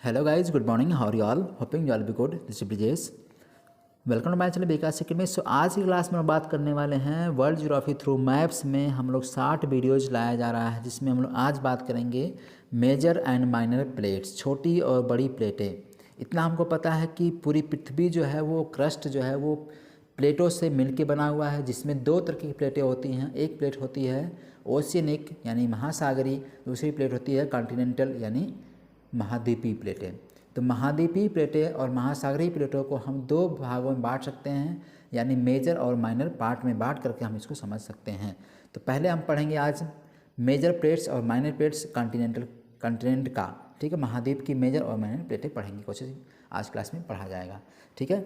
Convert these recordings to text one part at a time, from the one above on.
Hello guys, good morning. How are you all? Hoping you all be good. This is Brijesh. Welcome to my channel Vikas academy. So आज की class में हम बात करने वाले हैं वर्ल्ड ज्योग्राफी थ्रू मैप्स में हम लोग 60 वीडियोज लाया जा रहा है, जिसमें हम लोग आज बात करेंगे मेजर एंड माइनर प्लेट्स, छोटी और बड़ी प्लेटें। इतना हमको पता है कि पूरी पृथ्वी जो है वो क्रस्ट जो है वो प्लेटों से मिलके बना हुआ है, जिसमें दो तरह की प्लेटें होती हैं। एक प्लेट होती है ओशियनिक यानी महासागरी, दूसरी प्लेट होती है कॉन्टिनेंटल यानी महाद्वीपीय प्लेटें। तो महाद्वीपीय प्लेटें और महासागरीय प्लेटों को हम दो भागों में बांट सकते हैं, यानी मेजर और माइनर पार्ट में बांट करके हम इसको समझ सकते हैं। तो पहले हम पढ़ेंगे आज मेजर प्लेट्स और माइनर प्लेट्स कॉन्टिनेंट का, ठीक है। महाद्वीप की मेजर और माइनर प्लेटें पढ़ेंगे, कोशिश आज क्लास में पढ़ा जाएगा, ठीक है।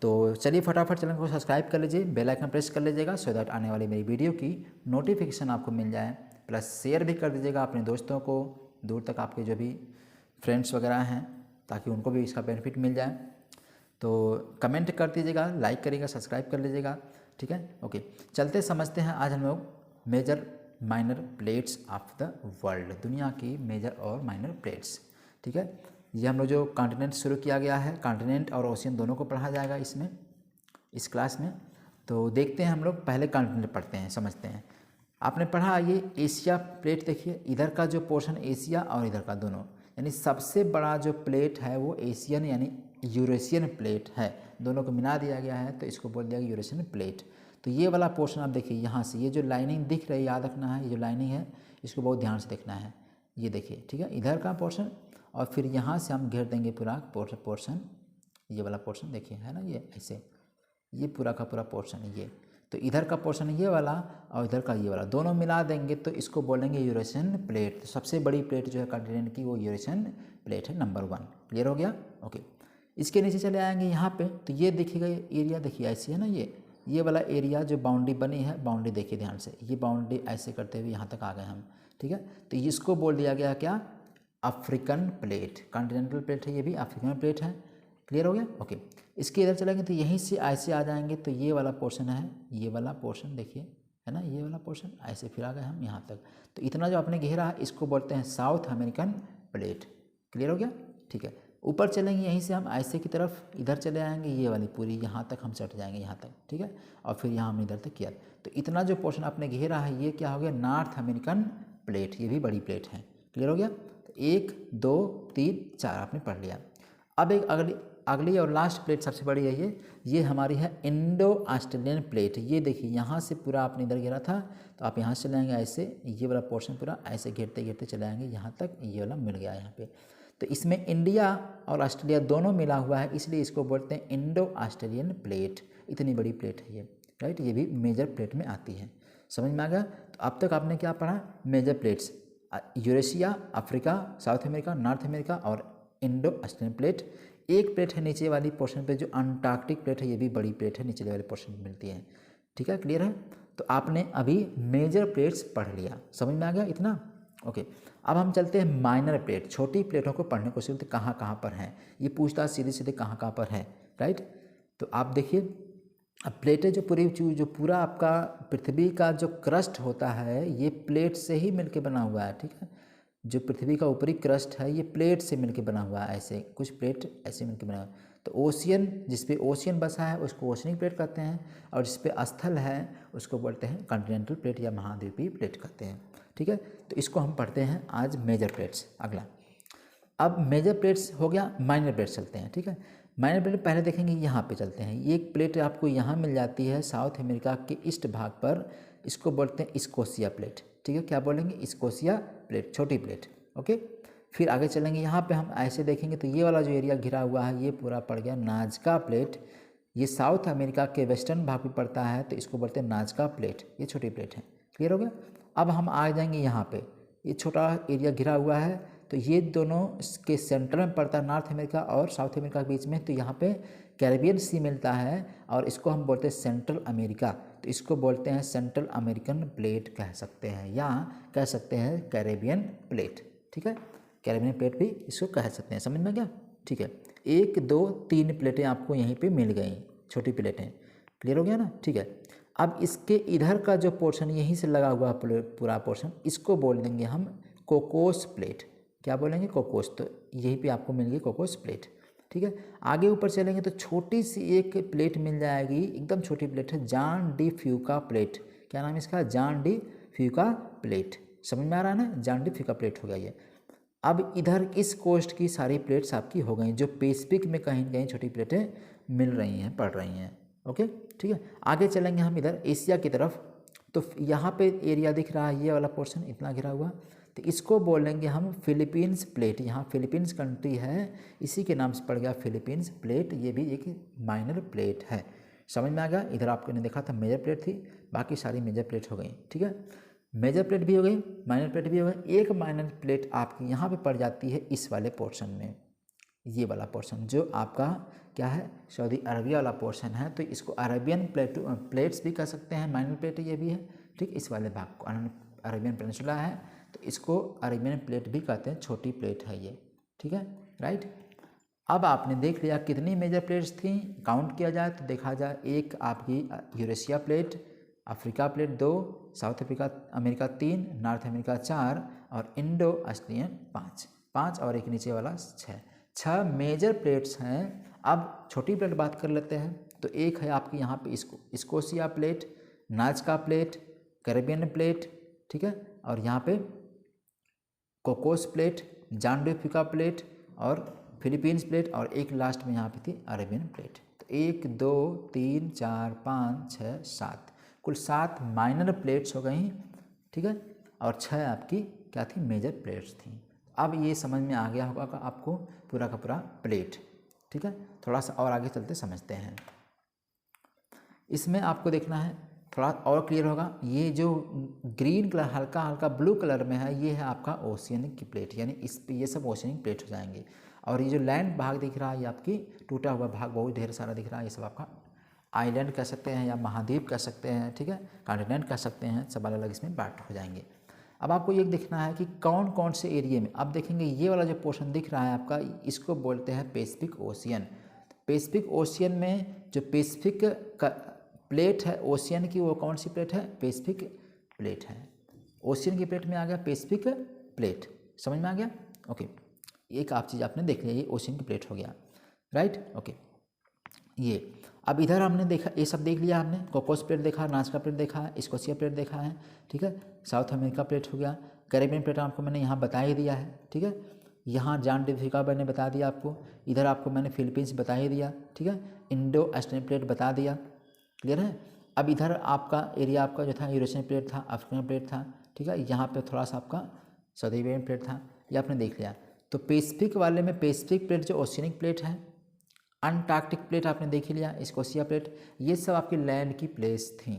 तो चलिए फटाफट चैनल को सब्सक्राइब कर लीजिए, बेल आइकन प्रेस कर लीजिएगा सो दैट आने वाली मेरी वीडियो की नोटिफिकेशन आपको मिल जाए। प्लस शेयर भी कर दीजिएगा अपने दोस्तों को, दूर तक आपके जो भी फ्रेंड्स वगैरह हैं, ताकि उनको भी इसका बेनिफिट मिल जाए। तो कमेंट कर दीजिएगा, लाइक करिएगा, सब्सक्राइब कर लीजिएगा, ठीक है। ओके, चलते समझते हैं आज हम लोग major minor plates of the world, दुनिया की मेजर और माइनर प्लेट्स, ठीक है। ये हम लोग जो कॉन्टिनेंट शुरू किया गया है, कॉन्टिनेंट और ओशियन दोनों को पढ़ा जाएगा इसमें, इस क्लास में। तो देखते हैं हम लोग पहले कॉन्टिनेंट पढ़ते हैं, समझते हैं। आपने पढ़ा ये एशिया प्लेट, देखिए इधर का जो पोर्शन एशिया और इधर का दोनों, यानी सबसे बड़ा जो प्लेट है वो एशियन यानी यूरेशियन प्लेट है। दोनों को मिला दिया गया है तो इसको बोल दिया गया यूरेशियन प्लेट। तो ये वाला पोर्शन आप देखिए, यहाँ से ये जो लाइनिंग दिख रही है याद रखना है, ये जो लाइनिंग है इसको बहुत ध्यान से देखना है। ये देखिए, ठीक है, इधर का पोर्शन और फिर यहाँ से हम घेर देंगे पूरा पोर्शन, ये वाला पोर्शन देखिए है ना, ये ऐसे, ये पूरा का पूरा पोर्शन ये। तो इधर का पोर्शन ये वाला और इधर का ये वाला दोनों मिला देंगे तो इसको बोलेंगे यूरेशियन प्लेट। तो सबसे बड़ी प्लेट जो है कॉन्टिनेंट की वो यूरेशियन प्लेट है, नंबर 1। क्लियर हो गया? ओके, इसके नीचे चले आएंगे यहाँ पे, तो ये देखिएगा एरिया देखिए ऐसी है ना, ये वाला एरिया जो बाउंड्री बनी है, बाउंड्री देखिए ध्यान से, ये बाउंड्री ऐसे करते हुए यहाँ तक आ गए हम, ठीक है। तो इसको बोल दिया गया क्या, अफ्रीकन प्लेट। कॉन्टिनेंटल प्लेट है, ये भी अफ्रीकन प्लेट है। क्लियर हो गया? ओके, इसके इधर चलेंगे तो यहीं से ऐसे आ जाएंगे, तो ये वाला पोर्शन है, ये वाला पोर्शन देखिए है ना, ये वाला पोर्शन ऐसे फिर आ गए हम यहाँ तक। तो इतना जो आपने घेरा है इसको बोलते हैं साउथ अमेरिकन प्लेट। क्लियर हो गया? ठीक है, ऊपर चलेंगे यहीं से हम ऐसे की तरफ, इधर चले आएंगे, ये वाली पूरी यहाँ तक हम चढ़ जाएंगे यहाँ तक, ठीक है। और फिर यहाँ हमने इधर तक किया, तो इतना जो पोर्शन आपने घेरा है ये क्या हो गया, नॉर्थ अमेरिकन प्लेट। ये भी बड़ी प्लेट है। क्लियर हो गया? तो 1 2 3 4 आपने पढ़ लिया। अब एक अगली और लास्ट प्लेट सबसे बड़ी है ये हमारी है इंडो ऑस्ट्रेलियन प्लेट। ये देखिए यहाँ से पूरा आपने इधर घेरा था, तो आप यहाँ से चले आएंगे ऐसे, ये वाला पोर्शन पूरा ऐसे घेरते घेरते चले आएंगे यहाँ तक, ये वाला मिल गया यहाँ पे। तो इसमें इंडिया और ऑस्ट्रेलिया दोनों मिला हुआ है, इसलिए इसको बोलते हैं इंडो ऑस्ट्रेलियन प्लेट। इतनी बड़ी प्लेट है ये, राइट। ये भी मेजर प्लेट में आती है। समझ में आ गया? तो अब तक आपने क्या पढ़ा, major plates, Eurasia, Africa, South America, North America और इंडो ऑस्ट्रेलियन प्लेट। एक प्लेट है नीचे वाली पोर्शन पे जो अंटार्कटिक प्लेट है, ये भी बड़ी प्लेट है, नीचे वाले पोर्शन में मिलती है, ठीक है। क्लियर है? तो आपने अभी मेजर प्लेट्स पढ़ लिया, समझ में आ गया इतना? ओके, अब हम चलते हैं माइनर प्लेट। छोटी प्लेटों को पढ़ने को सीखते कहाँ कहाँ पर हैं, ये पूछता सीधे सीधे कहाँ कहाँ पर है, राइट। तो आप देखिए, अब प्लेटें जो पूरा आपका पृथ्वी का जो क्रस्ट होता है ये प्लेट से ही मिलके बना हुआ है, ठीक है। जो पृथ्वी का ऊपरी क्रस्ट है ये प्लेट से मिलके बना हुआ है, ऐसे कुछ प्लेट ऐसे मिलके बना हुआ है। तो ओशियन, जिस पे ओशियन बसा है उसको ओशनिक प्लेट कहते हैं, और जिस पे स्थल है उसको बोलते हैं कॉन्टिनेंटल प्लेट या महाद्वीपीय प्लेट कहते हैं, ठीक है। तो इसको हम पढ़ते हैं आज मेजर प्लेट्स। अगला, अब मेजर प्लेट्स हो गया, माइनर प्लेट्स चलते हैं, ठीक है। माइनर प्लेट पहले देखेंगे, यहाँ पे चलते हैं। ये एक प्लेट आपको यहाँ मिल जाती है साउथ अमेरिका के ईस्ट भाग पर, इसको बोलते हैं स्कोशिया प्लेट, ठीक है। क्या बोलेंगे? स्कोशिया प्लेट, छोटी प्लेट, ओके। फिर आगे चलेंगे, यहाँ पे हम ऐसे देखेंगे तो ये वाला जो एरिया घिरा हुआ है ये पूरा पड़ गया नाजका प्लेट। ये साउथ अमेरिका के वेस्टर्न भाग में पड़ता है, तो इसको बोलते हैं नाजका प्लेट, ये छोटी प्लेट है। क्लियर हो गया? अब हम आ जाएंगे यहाँ पे, ये छोटा एरिया घिरा हुआ है, तो ये दोनों के सेंटर में पड़ता है, नॉर्थ अमेरिका और साउथ अमेरिका के बीच में। तो यहाँ पे कैरेबियन सी मिलता है और इसको हम बोलते हैं सेंट्रल अमेरिका, तो इसको बोलते हैं सेंट्रल अमेरिकन प्लेट कह सकते हैं, या कह सकते हैं कैरेबियन प्लेट, ठीक है। कैरेबियन प्लेट भी इसको कह सकते हैं। समझ में गया? ठीक है, 1 2 3 प्लेटें आपको यहीं पे मिल गई, छोटी प्लेटें। क्लियर हो गया ना? ठीक है। अब इसके इधर का जो पोर्शन यहीं से लगा हुआ पूरा पोर्शन, इसको बोल देंगे हम कोकोस प्लेट। क्या बोलेंगे, कोकोस। तो यहीं पे आपको मिल गई कोकोस प्लेट, ठीक है। आगे ऊपर चलेंगे तो छोटी सी एक प्लेट मिल जाएगी, एकदम छोटी प्लेट है, जॉन डी फ्यूका प्लेट। क्या नाम है इसका, जॉन डी फ्यूका प्लेट। समझ में आ रहा है ना, जॉन डी फ्यूका प्लेट हो गया ये। अब इधर इस कोस्ट की सारी प्लेट्स आपकी हो गई, जो पैसिफिक में कहीं न कहीं छोटी प्लेटें मिल रही हैं, पड़ रही हैं। ओके, ठीक है। आगे चलेंगे हम इधर एशिया की तरफ। तो यहाँ पे एरिया दिख रहा है, ये वाला पोर्शन इतना घिरा हुआ, तो इसको बोलेंगे हम फिलीपींस प्लेट। यहाँ फिलीपींस कंट्री है, इसी के नाम से पड़ गया फिलीपींस प्लेट। ये भी एक माइनर प्लेट है। समझ में आ गया। इधर आपने देखा था मेजर प्लेट थी, बाकी सारी मेजर प्लेट हो गई, ठीक है। मेजर प्लेट भी हो गई, माइनर प्लेट भी हो गई। एक माइनर प्लेट आपकी यहाँ पे पड़ जाती है इस वाले पोर्शन में, ये वाला पोर्शन जो आपका क्या है, सऊदी अरबिया वाला पोर्शन है। तो इसको अरेबियन प्लेट्स भी कह सकते हैं, माइनर प्लेट ये भी है, ठीक। इस वाले भाग को अरेबियन पेनिनसुला है, तो इसको अरेबियन प्लेट भी कहते हैं, छोटी प्लेट है ये, ठीक है, राइट। अब आपने देख लिया कितनी मेजर प्लेट्स थी, काउंट किया जाए तो देखा जाए, एक आपकी Eurasia plate, Africa plate 2, south America 3, north America 4 और इंडो ऑस्ट्रियन 5 और एक नीचे वाला 6 मेजर प्लेट्स हैं। अब छोटी प्लेट बात कर लेते हैं, तो एक है आपकी यहाँ पे Scotia plate, Nazca plate, Caribbean plate, ठीक है, और यहाँ पे Cocos plate, Juan de Fuca plate और फिलीपींस प्लेट, और एक लास्ट में यहाँ पे थी अरेबियन प्लेट। तो 1 2 3 4 5 6 7 कुल 7 माइनर प्लेट्स हो गई, ठीक है, और 6 आपकी क्या थी, मेजर प्लेट्स थी। अब ये समझ में आ गया होगा आपको पूरा का पूरा प्लेट, ठीक है। थोड़ा सा और आगे चलते समझते हैं। इसमें आपको देखना है, थोड़ा और क्लियर होगा। ये जो ग्रीन कलर हल्का हल्का ब्लू कलर में है, ये है आपका ओशियनिक की प्लेट, यानी इस पे ये सब ओशियनिक प्लेट हो जाएंगे। और ये जो लैंड भाग दिख रहा है, ये आपकी टूटा हुआ भाग बहुत ढेर सारा दिख रहा है, ये सब आपका आइलैंड कह सकते हैं या महाद्वीप कह सकते हैं, ठीक है, कॉन्टिनेंट कह सकते हैं, सब अलग अलग इसमें बांट हो जाएंगे। अब आपको ये देखना है कि कौन कौन से एरिया में। अब देखेंगे ये वाला जो पोर्शन दिख रहा है आपका, इसको बोलते हैं पैसिफिक ओशियन। पैसिफिक ओशियन में जो पैसिफिक का प्लेट है ओशियन की, वो कौन सी प्लेट है, पैसिफिक प्लेट है। ओशियन की प्लेट में आ गया पैसिफिक प्लेट, समझ में आ गया। ओके, एक आप चीज़ आपने देख लिया, ये ओशियन की प्लेट हो गया, राइट। ओके, ये अब इधर हमने देखा, ये सब देख लिया हमने, कोकोस प्लेट देखा, नाजका प्लेट देखा है, स्कोशिया प्लेट देखा है, ठीक है, साउथ अमेरिका प्लेट हो गया, कैरेबियन प्लेट आपको मैंने यहाँ बता ही दिया है, ठीक है। यहाँ जॉन डी फ्यूका मैंने बता दिया आपको, इधर आपको मैंने फिलीपींस बता ही दिया, ठीक है, इंडो ऑस्ट्रियन प्लेट बता दिया, क्लियर है। अब इधर आपका एरिया आपका जो था यूरेशियन प्लेट था, अफ्रीकन प्लेट था, ठीक है, यहाँ पे थोड़ा सा आपका साउथ अरेबियन प्लेट था, ये आपने देख लिया। तो पैसिफिक वाले में पैसिफिक प्लेट जो ओशियनिक प्लेट है, अंटार्कटिक प्लेट आपने देख ही लिया, स्कोशिया प्लेट, ये सब आपकी लैंड की प्लेस थी।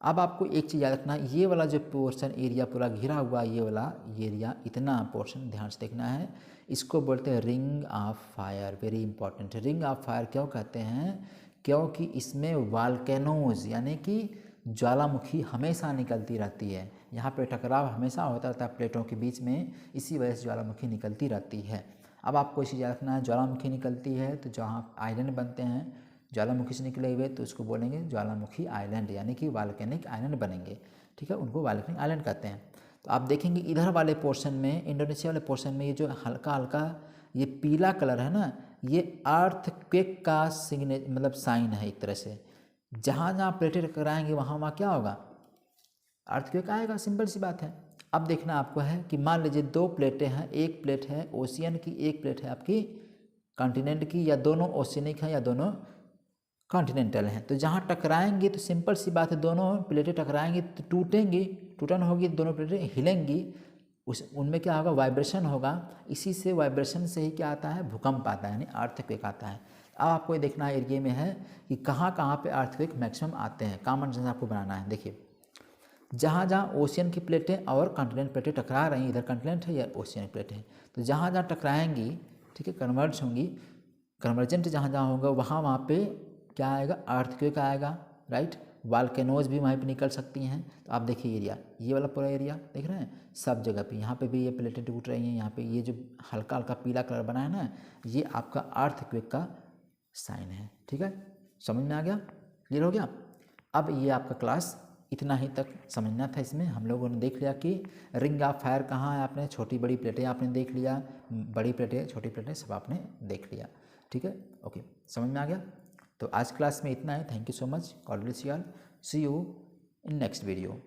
अब आपको एक चीज़ याद रखना, ये वाला जो पोर्शन एरिया पूरा घिरा हुआ, ये वाला एरिया, इतना पोर्शन ध्यान से देखना है, इसको बोलते हैं ring of fire. Very important, ring of fire क्यों कहते हैं, क्योंकि इसमें वाल्केनोज यानी कि ज्वालामुखी हमेशा निकलती रहती है। यहाँ पे टकराव हमेशा होता रहता है प्लेटों के बीच में, इसी वजह से ज्वालामुखी निकलती रहती है। अब आपको इसी याद रखना है, ज्वालामुखी निकलती है तो जहाँ आइलैंड बनते हैं ज्वालामुखी से निकले हुए, तो उसको बोलेंगे ज्वालामुखी आइलैंड, यानी कि वॉल्केनिक आइलैंड बनेंगे, ठीक है, उनको वॉल्केनिक आइलैंड कहते हैं। तो आप देखेंगे इधर वाले पोर्शन में, इंडोनेशिया वाले पोर्शन में, ये जो हल्का हल्का ये पीला कलर है ना, ये अर्थक्वेक का मतलब साइन है एक तरह से। जहाँ जहाँ प्लेटें टकराएंगे वहाँ वहाँ क्या होगा, अर्थक्वेक आएगा, सिंपल सी बात है। अब देखना आपको है कि मान लीजिए 2 प्लेटें हैं, एक प्लेट है ओशियन की, एक प्लेट है आपकी कॉन्टिनेंट की, या दोनों ओशियनिक हैं या दोनों कॉन्टिनेंटल हैं। तो जहाँ टकराएंगे तो सिंपल सी बात है, दोनों प्लेटें टकराएंगी तो टूटेंगी, टूटन होगी, दोनों प्लेटें हिलेंगी, उनमें क्या होगा, वाइब्रेशन होगा। इसी से वाइब्रेशन से ही क्या आता है, भूकंप आता है, यानी अर्थक्वेक आता है। अब आपको ये देखना एरिया में है कि कहाँ कहाँ पे अर्थक्वेक मैक्सिमम आते हैं, कॉमन सेंस आपको बनाना है। देखिए, जहाँ जहाँ ओशियन की प्लेटें और कॉन्टिनेंट प्लेटें टकरा रही हैं, इधर कॉन्टिनेंट है या ओशियन प्लेट है, तो जहाँ जहाँ टकराएंगी, ठीक है, कन्वर्ज होंगी, कन्वर्जेंट जहाँ जहाँ होगा वहाँ वहाँ पे क्या आएगा, अर्थक्वेक आएगा, राइट। वॉल्केनोज भी वहीं पे निकल सकती हैं। तो आप देखिए एरिया, ये वाला पूरा एरिया देख रहे हैं, सब जगह पे, यहाँ पे भी ये प्लेटें टूट रही हैं, यहाँ पे ये जो हल्का हल्का पीला कलर बना है ना, ये आपका अर्थक्वेक का साइन है, ठीक है, समझ में आ गया, क्लियर हो गया। अब ये आपका क्लास इतना ही तक समझना था। इसमें हम लोगों ने देख लिया कि रिंग ऑफ फायर कहाँ है, आपने छोटी बड़ी प्लेटें आपने देख लिया, बड़ी प्लेटें छोटी प्लेटें सब आपने देख लिया। ठीक है, ओके, समझ में आ गया। तो आज क्लास में इतना है। Thank you so much, God bless you all, see you in next video.